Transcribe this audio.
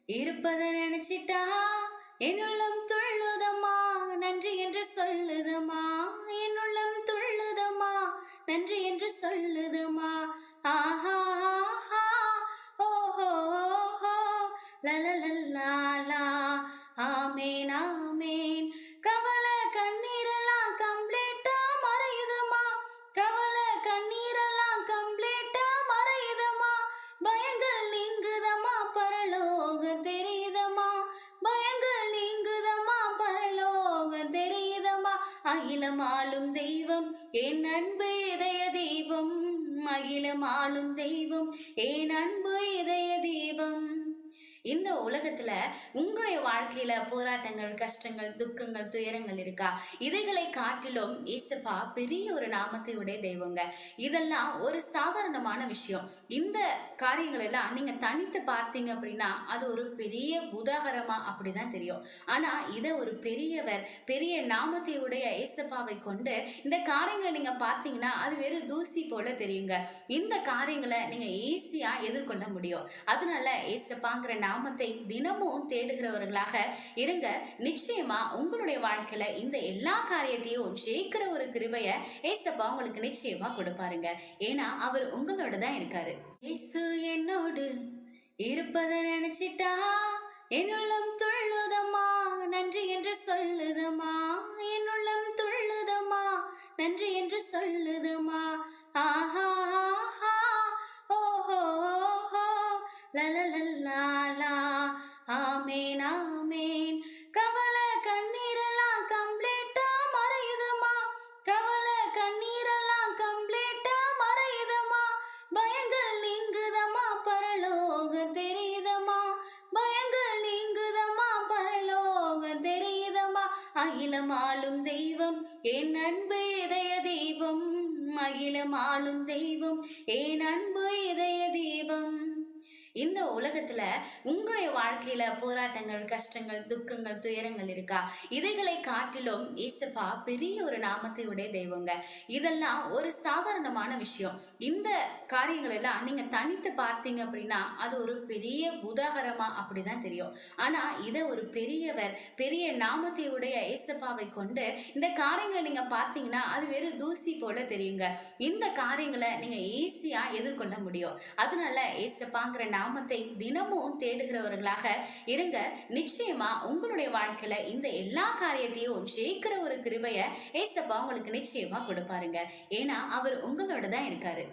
இருப்பதை நினைச்சிட்டா என்னுள்ளம் துள்ளுதம்மா, நன்றி என்று சொல்லுதம்மா. என்னுள்ளம் துள்ளுதம்மா, நன்றி என்று சொல்லுதம்மா. ஆஹா ஆஹா, ஓஹோ ஓஹோ, லலலல்லாலா. ஆமேன் ஆமேன். கவலை கண்ணீரெல்லாம் கம்ப்ளீட்டா மறையுதம்மா. கவலை கண்ணீரெல்லாம் கம்ப்ளீட்டா மறையுதம்மா. பயங்கள் நீங்குதம்மா, பரலோகம் தெரியுதம்மா. பயங்கள் நீங்குதம்மா, பரலோகம் தெரியுதம்மா. அகிலம் ஆளும் தெய்வம் என் அன்பு இதய தெய்வம். அகிலம் ஆளும் தெய்வம் என் அன்பு இதய தெய்வம். இந்த உலகத்துல உங்களுடைய வாழ்க்கையில போராட்டங்கள், கஷ்டங்கள், துக்கங்கள், துயரங்கள் இருக்கா? இதைகளை காட்டிலும் ஏசப்பா பெரிய ஒரு நாமத்தை உடைய தெய்வங்க. இதெல்லாம் ஒரு சாதாரணமான விஷயம். இந்த காரியங்கள் எல்லாம் நீங்க தனித்து பார்த்தீங்க அப்படின்னா அது ஒரு பெரிய உதாகரமா அப்படிதான் தெரியும். ஆனா இதை ஒரு பெரியவர், பெரிய நாமத்தை உடைய ஏசப்பாவை கொண்டு இந்த காரியங்களை நீங்க பார்த்தீங்கன்னா அது வெறும் தூசி போல தெரியுங்க. இந்த காரியங்களை நீங்க ஈஸியா எதிர்கொள்ள முடியும். அதனால ஏசப்பாங்கிற நாமத்தை தினமும் தேடுகிறவர்களாக இருங்க. நிச்சயமா உங்களுடைய வாழ்க்கையில இந்த எல்லா காரியத்தையும் ஜெயிக்கிற ஒரு கிருபைய ஏசப்பா உங்களுக்கு நிச்சயமா கொடுப்பாருங்க. ஏன்னா அவர் உங்களோட தான் இருக்காரு. இயேசு என்னோடு இருப்பதை நினைச்சிட்டா என்னுள்ளம் துள்ளுதம்மா, நன்றி என்று சொல்லுதம்மா. என்னுள்ளம் துள்ளுதம்மா, நன்றி என்று சொல்லுதம்மா. ஆஹா ஆஹா, ஓஹோ ஓஹோ, லலலல்லாலா. ஆமேன் ஆமேன். கவலை கண்ணீரெல்லாம் கம்ப்ளீட்டா மறையுதம்மா. கவலை கண்ணீரெல்லாம் கம்ப்ளீட்டா மறையுதம்மா. பயங்கள் நீங்குதம்மா, பரலோகம் தெரியுதம்மா. பயங்கள் நீங்குதம்மா, பரலோகம் தெரியுதம்மா. அகிலம் ஆளும் தெய்வம் என் அன்பு இதய தெய்வம். அகிலம் ஆளும் தெய்வம் என் அன்பு இதய தெய்வம். இந்த உலகத்துல உங்களுடைய வாழ்க்கையில போராட்டங்கள், கஷ்டங்கள், துக்கங்கள், துயரங்கள் இருக்கா? இதைகளை காட்டிலும் ஏசப்பா பெரிய ஒரு நாமத்தை உடைய தெய்வங்க. இதெல்லாம் ஒரு சாதாரணமான விஷயம். இந்த காரியங்கள் எல்லாம் நீங்க தனித்து பார்த்தீங்க அப்படின்னா அது ஒரு பெரிய உதாகரமா அப்படிதான் தெரியும். ஆனா இதை ஒரு பெரியவர், பெரிய நாமத்தை உடைய ஏசப்பாவை கொண்டு இந்த காரியங்களை நீங்க பார்த்தீங்கன்னா அது வெறும் தூசி போல தெரியுங்க. இந்த காரியங்களை நீங்க ஈஸியா எதிர்கொள்ள முடியும். அதனால ஏசப்பாங்கிற நாமத்தை தினமும் தேடுகிறவர்களாக இருங்க. நிச்சயமா உங்களுடைய வாழ்க்கையில இந்த எல்லா காரியத்தையும் ஜெயிக்கிற ஒரு கிருபைய ஏசப்பா உங்களுக்கு நிச்சயமா கொடுப்பாருங்க. ஏன்னா அவர் உங்களோட தான் இருக்காரு.